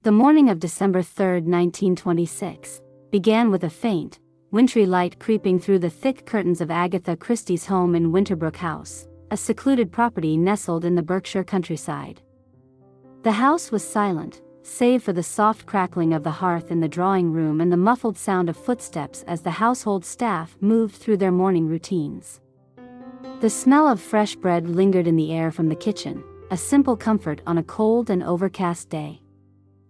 The morning of December 3, 1926, began with a faint, wintry light creeping through the thick curtains of Agatha Christie's home in Winterbrook House, a secluded property nestled in the Berkshire countryside. The house was silent, save for the soft crackling of the hearth in the drawing room and the muffled sound of footsteps as the household staff moved through their morning routines. The smell of fresh bread lingered in the air from the kitchen, a simple comfort on a cold and overcast day.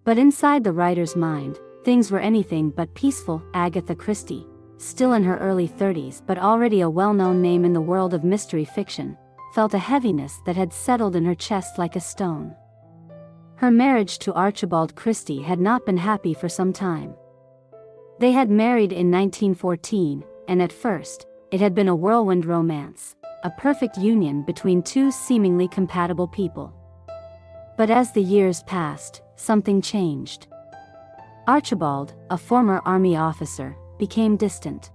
But inside the writer's mind, things were anything but peaceful. Agatha Christie, still in her early 30s but already a well-known name in the world of mystery fiction, felt a heaviness that had settled in her chest like a stone. Her marriage to Archibald Christie had not been happy for some time. They had married in 1914, and at first, it had been a whirlwind romance, a perfect union between two seemingly compatible people. But as the years passed, something changed. Archibald, a former army officer, became distant.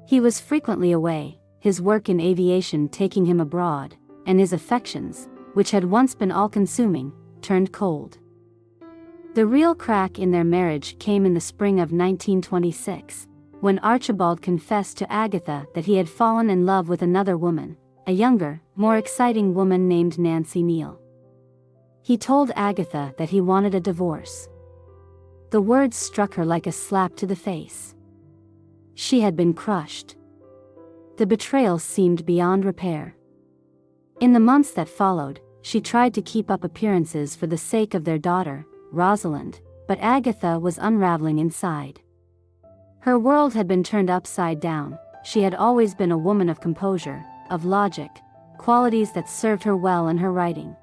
He was frequently away, his work in aviation taking him abroad, and his affections, which had once been all-consuming, turned cold. The real crack in their marriage came in the spring of 1926, when Archibald confessed to Agatha that he had fallen in love with another woman, a younger, more exciting woman named Nancy Neal. He told Agatha that he wanted a divorce. The words struck her like a slap to the face. She had been crushed. The betrayal seemed beyond repair. In the months that followed, she tried to keep up appearances for the sake of their daughter, Rosalind, but Agatha was unraveling inside. Her world had been turned upside down. She had always been a woman of composure, of logic, qualities that served her well in her writing.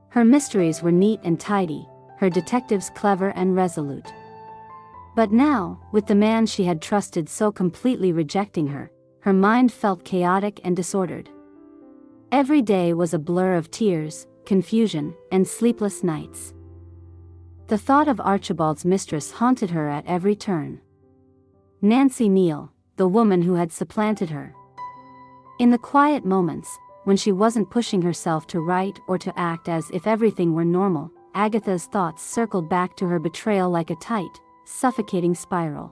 Her mysteries were neat and tidy, her detectives clever and resolute. But now, with the man she had trusted so completely rejecting her, her mind felt chaotic and disordered. Every day was a blur of tears, confusion, and sleepless nights. The thought of Archibald's mistress haunted her at every turn. Nancy Neal, the woman who had supplanted her. In the quiet moments, when she wasn't pushing herself to write or to act as if everything were normal, Agatha's thoughts circled back to her betrayal like a tight, suffocating spiral.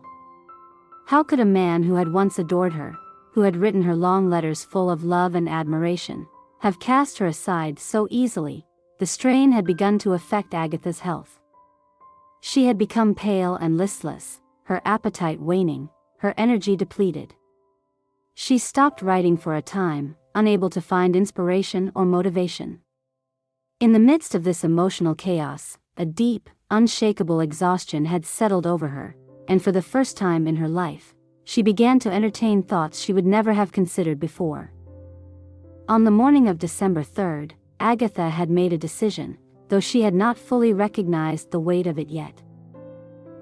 How could a man who had once adored her, who had written her long letters full of love and admiration, have cast her aside so easily? The strain had begun to affect Agatha's health. She had become pale and listless, her appetite waning, her energy depleted. She stopped writing for a time, unable to find inspiration or motivation. In the midst of this emotional chaos, a deep, unshakable exhaustion had settled over her, and for the first time in her life, she began to entertain thoughts she would never have considered before. On the morning of December 3rd, Agatha had made a decision, though she had not fully recognized the weight of it yet.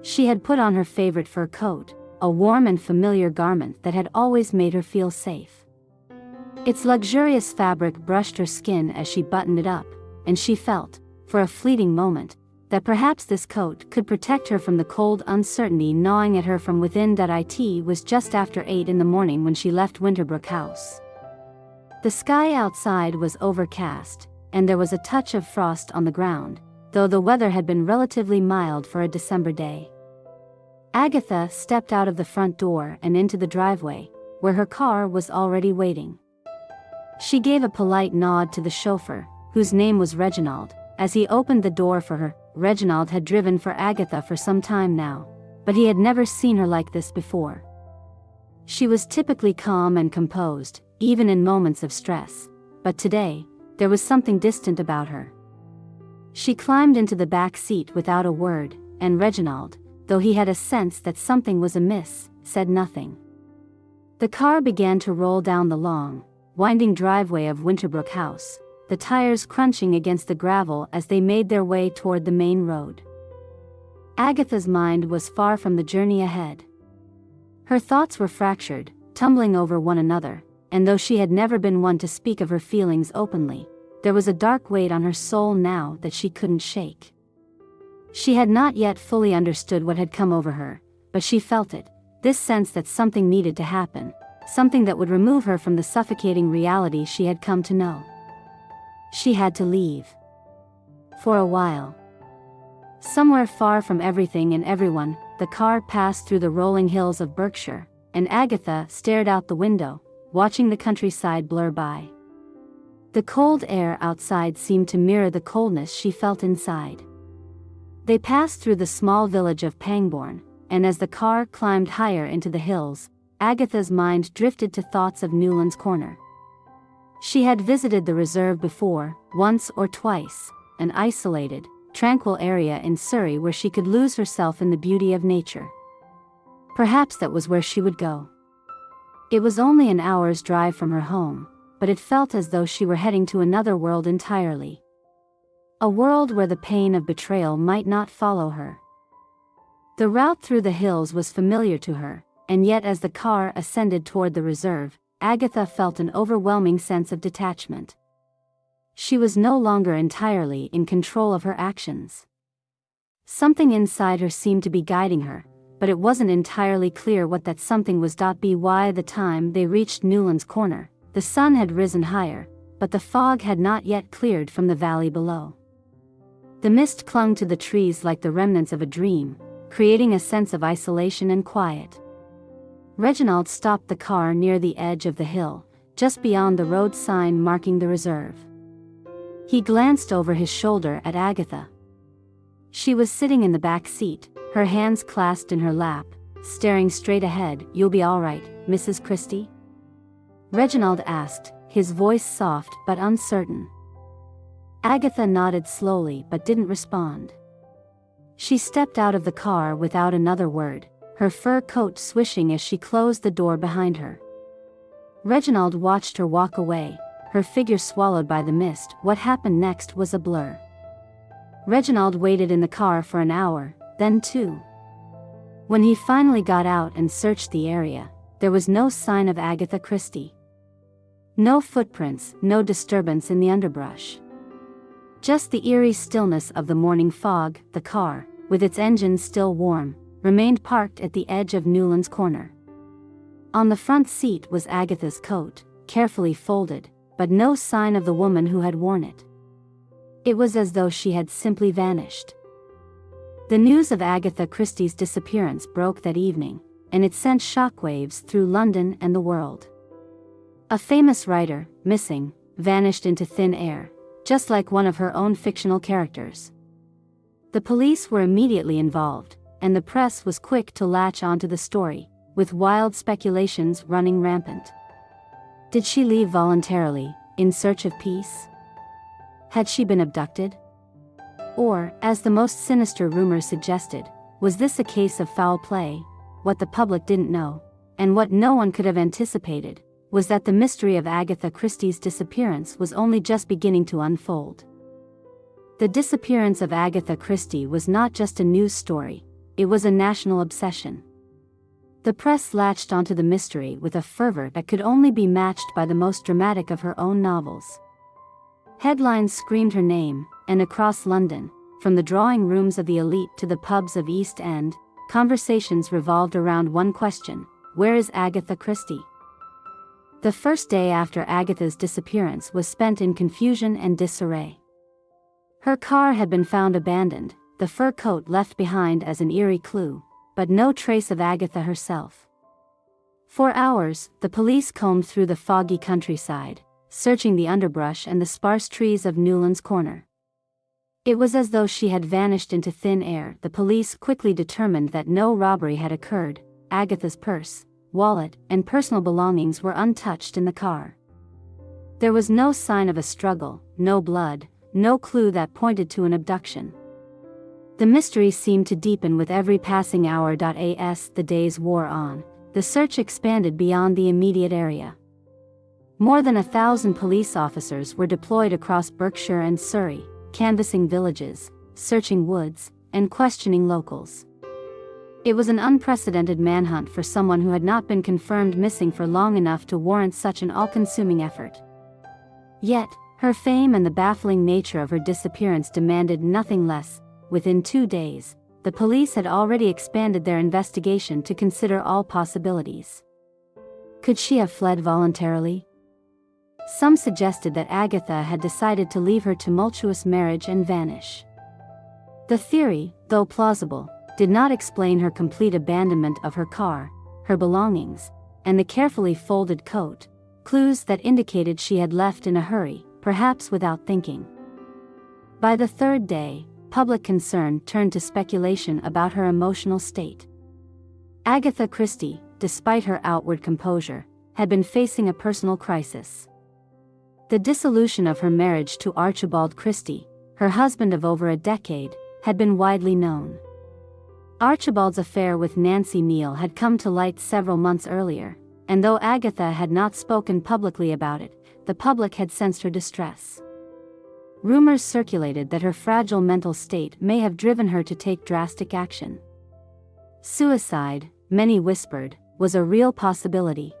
She had put on her favorite fur coat, a warm and familiar garment that had always made her feel safe. Its luxurious fabric brushed her skin as she buttoned it up, and she felt, for a fleeting moment, that perhaps this coat could protect her from the cold uncertainty gnawing at her from within. It was just after 8 in the morning when she left Winterbrook House. The sky outside was overcast, and there was a touch of frost on the ground, though the weather had been relatively mild for a December day. Agatha stepped out of the front door and into the driveway, where her car was already waiting. She gave a polite nod to the chauffeur, whose name was Reginald, as he opened the door for her. Reginald had driven for Agatha for some time now, but he had never seen her like this before. She was typically calm and composed, even in moments of stress, but today, there was something distant about her. She climbed into the back seat without a word, and Reginald, though he had a sense that something was amiss, said nothing. The car began to roll down the long, winding driveway of Winterbrook House, the tires crunching against the gravel as they made their way toward the main road. Agatha's mind was far from the journey ahead. Her thoughts were fractured, tumbling over one another, and though she had never been one to speak of her feelings openly, there was a dark weight on her soul now that she couldn't shake. She had not yet fully understood what had come over her, but she felt it, this sense that something needed to happen, something that would remove her from the suffocating reality she had come to know. She had to leave. For a while. Somewhere far from everything and everyone, the car passed through the rolling hills of Berkshire, and Agatha stared out the window, watching the countryside blur by. The cold air outside seemed to mirror the coldness she felt inside. They passed through the small village of Pangbourne, and as the car climbed higher into the hills, Agatha's mind drifted to thoughts of Newlands Corner. She had visited the reserve before, once or twice, an isolated, tranquil area in Surrey where she could lose herself in the beauty of nature. Perhaps that was where she would go. It was only an hour's drive from her home, but it felt as though she were heading to another world entirely. A world where the pain of betrayal might not follow her. The route through the hills was familiar to her, and yet as the car ascended toward the reserve, Agatha felt an overwhelming sense of detachment. She was no longer entirely in control of her actions. Something inside her seemed to be guiding her, but it wasn't entirely clear what that something was. By the time they reached Newlands Corner, the sun had risen higher, but the fog had not yet cleared from the valley below. The mist clung to the trees like the remnants of a dream, creating a sense of isolation and quiet. Reginald stopped the car near the edge of the hill, just beyond the road sign marking the reserve. He glanced over his shoulder at Agatha. She was sitting in the back seat, her hands clasped in her lap, staring straight ahead. "You'll be all right, Mrs. Christie?" Reginald asked, his voice soft but uncertain. Agatha nodded slowly but didn't respond. She stepped out of the car without another word, her fur coat swishing as she closed the door behind her. Reginald watched her walk away, her figure swallowed by the mist. What happened next was a blur. Reginald waited in the car for an hour, then two. When he finally got out and searched the area, there was no sign of Agatha Christie. No footprints, no disturbance in the underbrush. Just the eerie stillness of the morning fog. The car, with its engine still warm, remained parked at the edge of Newlands Corner. On the front seat was Agatha's coat, carefully folded, but no sign of the woman who had worn it. It was as though she had simply vanished. The news of Agatha Christie's disappearance broke that evening, and it sent shockwaves through London and the world. A famous writer, missing, vanished into thin air, just like one of her own fictional characters. The police were immediately involved, and the press was quick to latch onto the story, with wild speculations running rampant. Did she leave voluntarily, in search of peace? Had she been abducted? Or, as the most sinister rumors suggested, was this a case of foul play? What the public didn't know, and what no one could have anticipated, was that the mystery of Agatha Christie's disappearance was only just beginning to unfold. The disappearance of Agatha Christie was not just a news story, it was a national obsession. The press latched onto the mystery with a fervor that could only be matched by the most dramatic of her own novels. Headlines screamed her name, and across London, from the drawing rooms of the elite to the pubs of East End, conversations revolved around one question: where is Agatha Christie? The first day after Agatha's disappearance was spent in confusion and disarray. Her car had been found abandoned, the fur coat left behind as an eerie clue, but no trace of Agatha herself. For hours, the police combed through the foggy countryside, searching the underbrush and the sparse trees of Newlands Corner. It was as though she had vanished into thin air. The police quickly determined that no robbery had occurred. Agatha's purse, wallet, and personal belongings were untouched in the car. There was no sign of a struggle, no blood, no clue that pointed to an abduction. The mystery seemed to deepen with every passing hour. As the days wore on, the search expanded beyond the immediate area. More than 1,000 police officers were deployed across Berkshire and Surrey, canvassing villages, searching woods, and questioning locals. It was an unprecedented manhunt for someone who had not been confirmed missing for long enough to warrant such an all-consuming effort. Yet, her fame and the baffling nature of her disappearance demanded nothing less. Within 2 days, the police had already expanded their investigation to consider all possibilities. Could she have fled voluntarily? Some suggested that Agatha had decided to leave her tumultuous marriage and vanish. The theory, though plausible, did not explain her complete abandonment of her car, her belongings, and the carefully folded coat, clues that indicated she had left in a hurry, perhaps without thinking. By the third day, public concern turned to speculation about her emotional state. Agatha Christie, despite her outward composure, had been facing a personal crisis. The dissolution of her marriage to Archibald Christie, her husband of over a decade, had been widely known. Archibald's affair with Nancy Neal had come to light several months earlier, and though Agatha had not spoken publicly about it, the public had sensed her distress. Rumors circulated that her fragile mental state may have driven her to take drastic action. Suicide, many whispered, was a real possibility.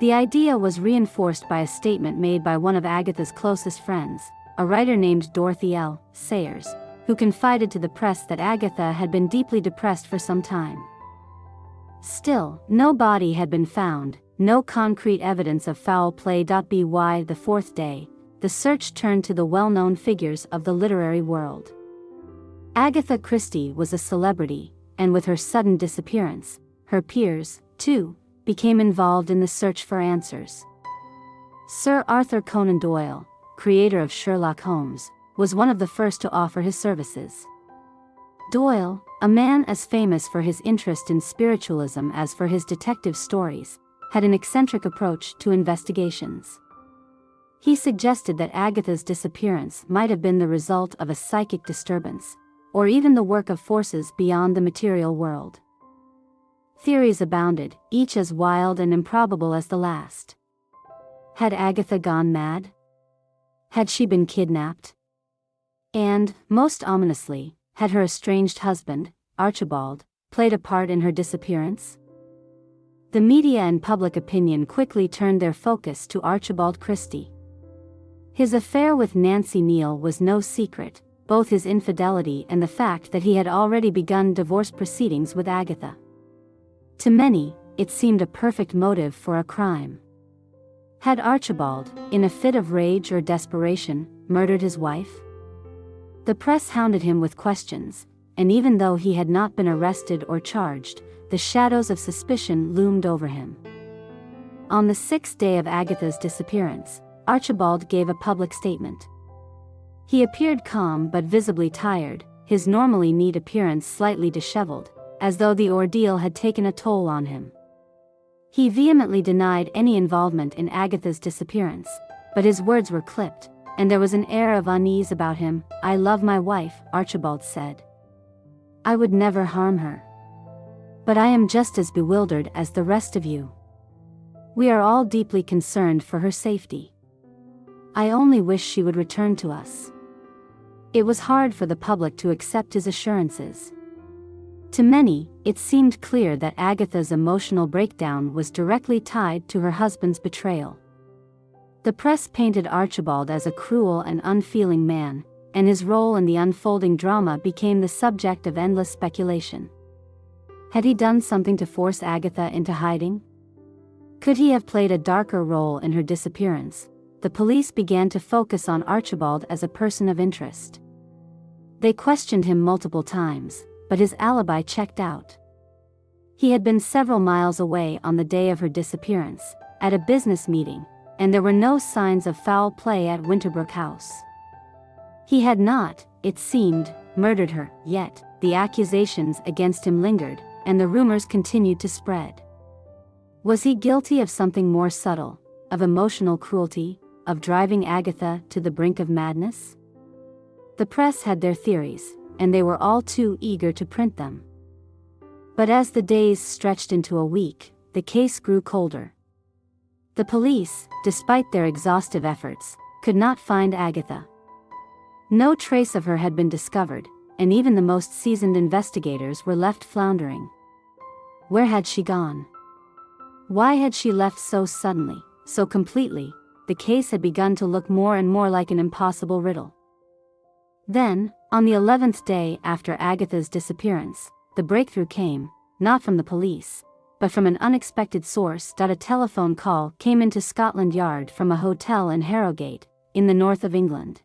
The idea was reinforced by a statement made by one of Agatha's closest friends, a writer named Dorothy L. Sayers, who confided to the press that Agatha had been deeply depressed for some time. Still, no body had been found, no concrete evidence of foul play. By the fourth day, the search turned to the well-known figures of the literary world. Agatha Christie was a celebrity, and with her sudden disappearance, her peers, too, became involved in the search for answers. Sir Arthur Conan Doyle, creator of Sherlock Holmes, was one of the first to offer his services. Doyle, a man as famous for his interest in spiritualism as for his detective stories, had an eccentric approach to investigations. He suggested that Agatha's disappearance might have been the result of a psychic disturbance, or even the work of forces beyond the material world. Theories abounded, each as wild and improbable as the last. Had Agatha gone mad? Had she been kidnapped? And, most ominously, had her estranged husband, Archibald, played a part in her disappearance? The media and public opinion quickly turned their focus to Archibald Christie. His affair with Nancy Neal was no secret, both his infidelity and the fact that he had already begun divorce proceedings with Agatha. To many, it seemed a perfect motive for a crime. Had Archibald, in a fit of rage or desperation, murdered his wife? The press hounded him with questions, and even though he had not been arrested or charged, the shadows of suspicion loomed over him. On the sixth day of Agatha's disappearance, Archibald gave a public statement. He appeared calm but visibly tired, his normally neat appearance slightly disheveled, as though the ordeal had taken a toll on him. He vehemently denied any involvement in Agatha's disappearance, but his words were clipped, and there was an air of unease about him. "I love my wife," Archibald said. "I would never harm her. But I am just as bewildered as the rest of you. We are all deeply concerned for her safety. I only wish she would return to us." It was hard for the public to accept his assurances. To many, it seemed clear that Agatha's emotional breakdown was directly tied to her husband's betrayal. The press painted Archibald as a cruel and unfeeling man, and his role in the unfolding drama became the subject of endless speculation. Had he done something to force Agatha into hiding? Could he have played a darker role in her disappearance? The police began to focus on Archibald as a person of interest. They questioned him multiple times, but his alibi checked out. He had been several miles away on the day of her disappearance, at a business meeting, and there were no signs of foul play at Winterbrook House. He had not, it seemed, murdered her, yet the accusations against him lingered, and the rumors continued to spread. Was he guilty of something more subtle, of emotional cruelty, of driving Agatha to the brink of madness? The press had their theories, and they were all too eager to print them. But as the days stretched into a week, the case grew colder. The police, despite their exhaustive efforts, could not find Agatha. No trace of her had been discovered, and even the most seasoned investigators were left floundering. Where had she gone? Why had she left so suddenly, so completely? The case had begun to look more and more like an impossible riddle. Then, on the 11th day after Agatha's disappearance, the breakthrough came, not from the police, but from an unexpected source. A telephone call came into Scotland Yard from a hotel in Harrogate, in the north of England.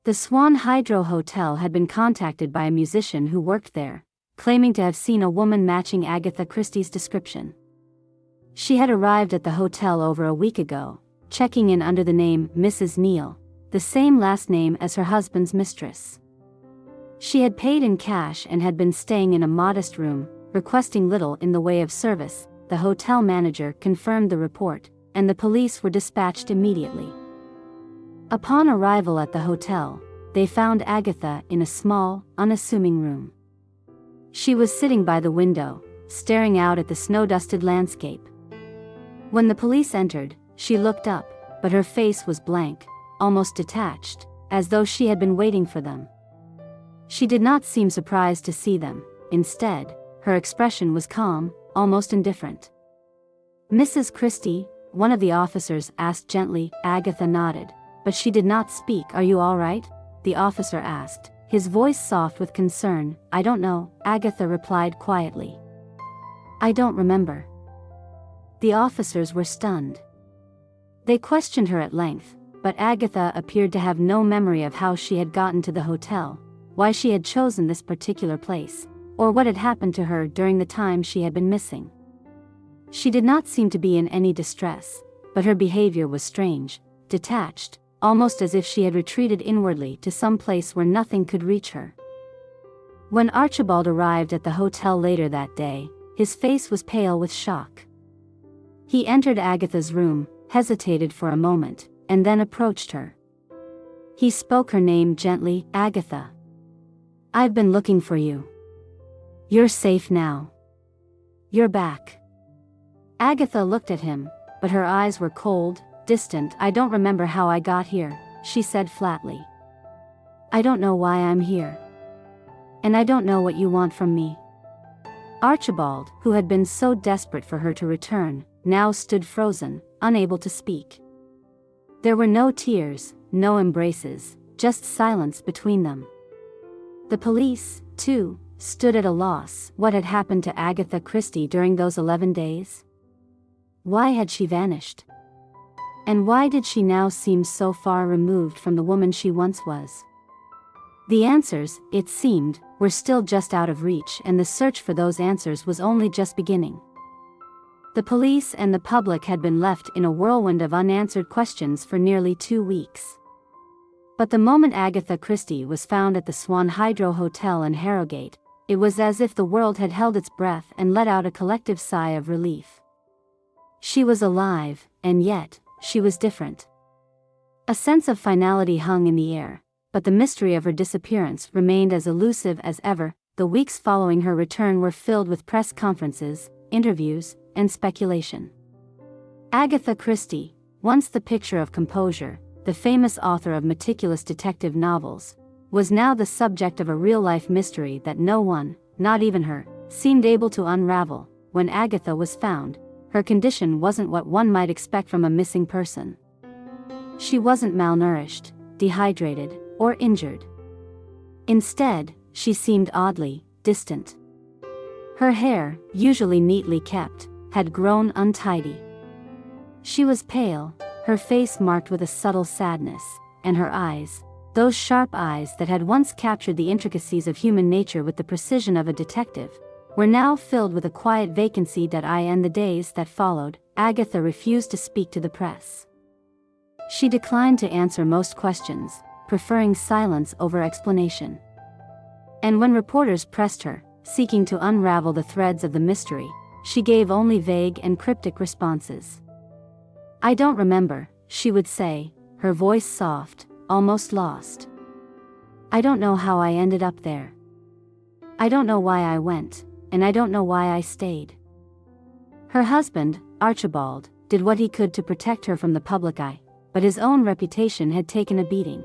The Swan Hydro Hotel had been contacted by a musician who worked there, claiming to have seen a woman matching Agatha Christie's description. She had arrived at the hotel over a week ago, checking in under the name Mrs. Neal, the same last name as her husband's mistress. She had paid in cash and had been staying in a modest room, requesting little in the way of service. The hotel manager confirmed the report, and the police were dispatched immediately. Upon arrival at the hotel, they found Agatha in a small, unassuming room. She was sitting by the window, staring out at the snow-dusted landscape. When the police entered, she looked up, but her face was blank, almost detached, as though she had been waiting for them. She did not seem surprised to see them. Instead, her expression was calm, almost indifferent. "Mrs. Christie?" one of the officers asked gently. Agatha nodded, but she did not speak. "Are you all right?" the officer asked, his voice soft with concern. "I don't know," Agatha replied quietly. "I don't remember." The officers were stunned. They questioned her at length, but Agatha appeared to have no memory of how she had gotten to the hotel, why she had chosen this particular place, or what had happened to her during the time she had been missing. She did not seem to be in any distress, but her behavior was strange, detached, almost as if she had retreated inwardly to some place where nothing could reach her. When Archibald arrived at the hotel later that day, his face was pale with shock. He entered Agatha's room, hesitated for a moment, and then approached her. He spoke her name gently. "Agatha. I've been looking for you. You're safe now. You're back." Agatha looked at him, but her eyes were cold, distant. "I don't remember how I got here," she said flatly. "I don't know why I'm here. And I don't know what you want from me." Archibald, who had been so desperate for her to return, now stood frozen, unable to speak. There were no tears, no embraces, just silence between them. The police, too, stood at a loss. What had happened to Agatha Christie during those 11 days? Why had she vanished? And why did she now seem so far removed from the woman she once was? The answers, it seemed, were still just out of reach, and the search for those answers was only just beginning. The police and the public had been left in a whirlwind of unanswered questions for nearly 2 weeks. But the moment Agatha Christie was found at the Swan Hydro Hotel in Harrogate, it was as if the world had held its breath and let out a collective sigh of relief. She was alive, and yet, she was different. A sense of finality hung in the air, but the mystery of her disappearance remained as elusive as ever. The weeks following her return were filled with press conferences, interviews, and speculation. Agatha Christie, once the picture of composure, the famous author of meticulous detective novels, was now the subject of a real-life mystery that no one, not even her, seemed able to unravel. When Agatha was found, her condition wasn't what one might expect from a missing person. She wasn't malnourished, dehydrated, or injured. Instead, she seemed oddly distant. Her hair, usually neatly kept, had grown untidy. She was pale, her face marked with a subtle sadness, and her eyes, those sharp eyes that had once captured the intricacies of human nature with the precision of a detective, were now filled with a quiet vacancy. In the days that followed, Agatha refused to speak to the press. She declined to answer most questions, preferring silence over explanation. And when reporters pressed her, seeking to unravel the threads of the mystery, she gave only vague and cryptic responses. "I don't remember," she would say, her voice soft, almost lost. "I don't know how I ended up there. I don't know why I went, and I don't know why I stayed." Her husband, Archibald, did what he could to protect her from the public eye, but his own reputation had taken a beating.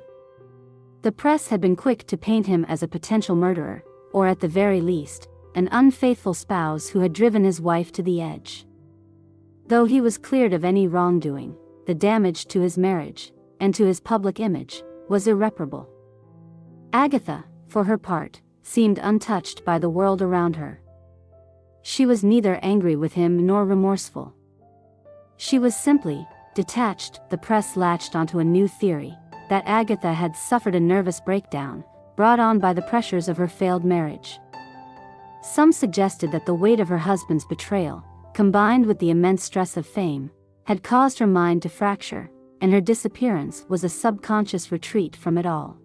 The press had been quick to paint him as a potential murderer, or at the very least, an unfaithful spouse who had driven his wife to the edge. Though he was cleared of any wrongdoing, the damage to his marriage, and to his public image, was irreparable. Agatha, for her part, seemed untouched by the world around her. She was neither angry with him nor remorseful. She was simply detached. The press latched onto a new theory, that Agatha had suffered a nervous breakdown, brought on by the pressures of her failed marriage. Some suggested that the weight of her husband's betrayal, combined with the immense stress of fame, had caused her mind to fracture, and her disappearance was a subconscious retreat from it all.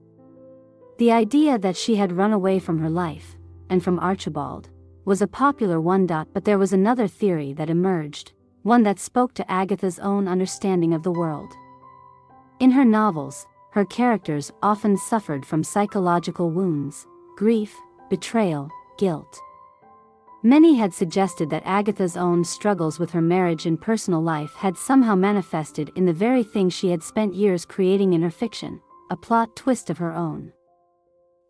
The idea that she had run away from her life, and from Archibald, was a popular one. But there was another theory that emerged, one that spoke to Agatha's own understanding of the world. In her novels, her characters often suffered from psychological wounds, grief, betrayal, guilt. Many had suggested that Agatha's own struggles with her marriage and personal life had somehow manifested in the very thing she had spent years creating in her fiction, a plot twist of her own.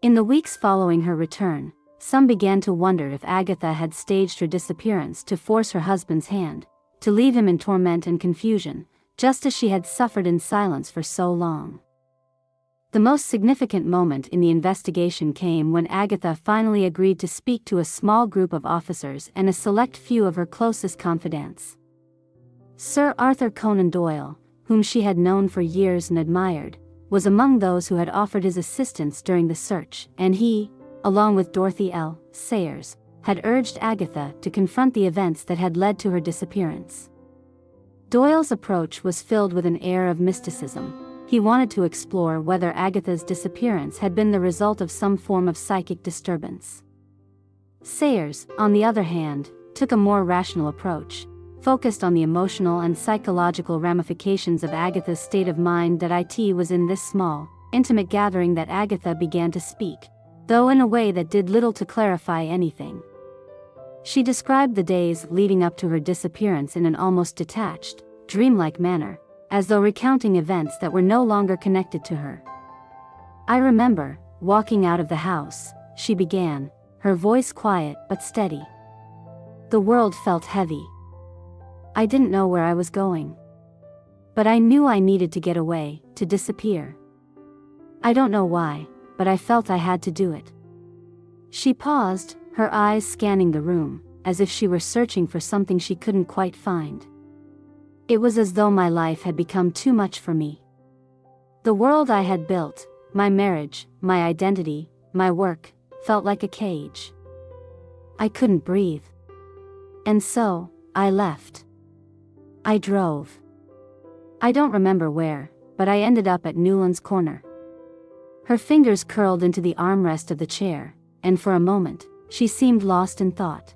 In the weeks following her return, some began to wonder if Agatha had staged her disappearance to force her husband's hand, to leave him in torment and confusion, just as she had suffered in silence for so long. The most significant moment in the investigation came when Agatha finally agreed to speak to a small group of officers and a select few of her closest confidants. Sir Arthur Conan Doyle, whom she had known for years and admired, was among those who had offered his assistance during the search, and he, along with Dorothy L. Sayers, had urged Agatha to confront the events that had led to her disappearance. Doyle's approach was filled with an air of mysticism. He wanted to explore whether Agatha's disappearance had been the result of some form of psychic disturbance. Sayers, on the other hand, took a more rational approach, focused on the emotional and psychological ramifications of Agatha's state of mind. That it was in this small, intimate gathering that Agatha began to speak, though in a way that did little to clarify anything. She described the days leading up to her disappearance in an almost detached, dreamlike manner, as though recounting events that were no longer connected to her. "I remember, walking out of the house," she began, her voice quiet but steady. "The world felt heavy. I didn't know where I was going. But I knew I needed to get away, to disappear. I don't know why, but I felt I had to do it." She paused, her eyes scanning the room, as if she were searching for something she couldn't quite find. "It was as though my life had become too much for me. The world I had built, my marriage, my identity, my work, felt like a cage. I couldn't breathe. And so, I left. I drove. I don't remember where, but I ended up at Newlands Corner." Her fingers curled into the armrest of the chair, and for a moment, she seemed lost in thought.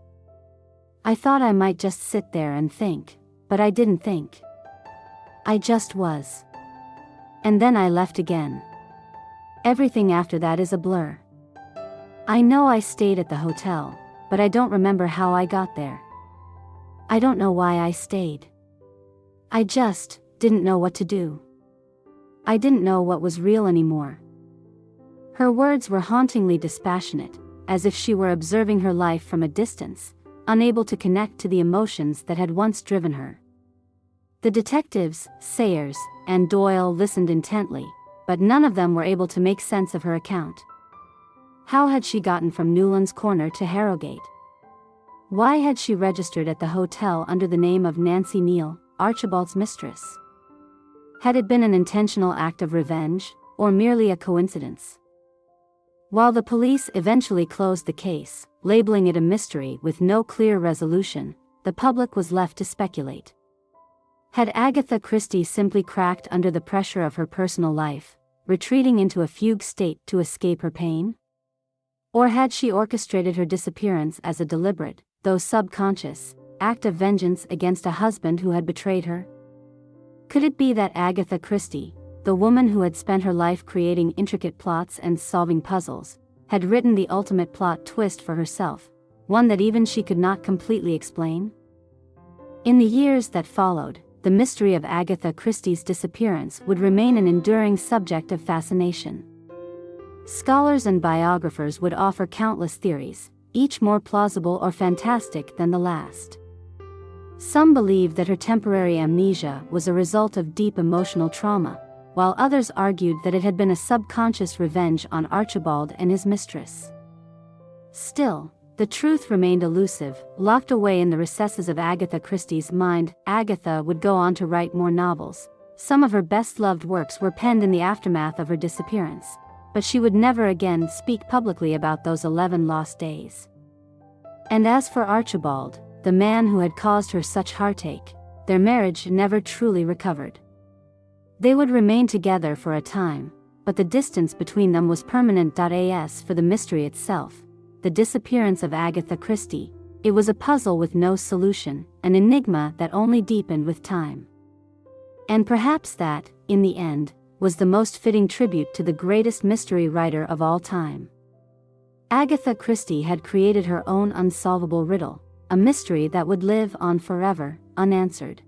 "I thought I might just sit there and think, but I didn't think. I just was. And then I left again. Everything after that is a blur. I know I stayed at the hotel, but I don't remember how I got there. I don't know why I stayed. I just didn't know what to do. I didn't know what was real anymore." Her words were hauntingly dispassionate, as if she were observing her life from a distance, unable to connect to the emotions that had once driven her. The detectives, Sayers, and Doyle listened intently, but none of them were able to make sense of her account. How had she gotten from Newlands Corner to Harrogate? Why had she registered at the hotel under the name of Nancy Neal, Archibald's mistress? Had it been an intentional act of revenge, or merely a coincidence? While the police eventually closed the case, labeling it a mystery with no clear resolution, the public was left to speculate. Had Agatha Christie simply cracked under the pressure of her personal life, retreating into a fugue state to escape her pain? Or had she orchestrated her disappearance as a deliberate, though subconscious, act of vengeance against a husband who had betrayed her? Could it be that Agatha Christie, the woman who had spent her life creating intricate plots and solving puzzles, had written the ultimate plot twist for herself, one that even she could not completely explain? In the years that followed, the mystery of Agatha Christie's disappearance would remain an enduring subject of fascination. Scholars and biographers would offer countless theories, each more plausible or fantastic than the last. Some believed that her temporary amnesia was a result of deep emotional trauma, while others argued that it had been a subconscious revenge on Archibald and his mistress. Still, the truth remained elusive, locked away in the recesses of Agatha Christie's mind. Agatha would go on to write more novels, Some of her best-loved works were penned in the aftermath of her disappearance, but she would never again speak publicly about those 11 lost days. And as for Archibald, the man who had caused her such heartache, their marriage never truly recovered. They would remain together for a time, but the distance between them was permanent. As for the mystery itself, the disappearance of Agatha Christie, it was a puzzle with no solution, an enigma that only deepened with time. And perhaps that, in the end, was the most fitting tribute to the greatest mystery writer of all time. Agatha Christie had created her own unsolvable riddle, a mystery that would live on forever, unanswered.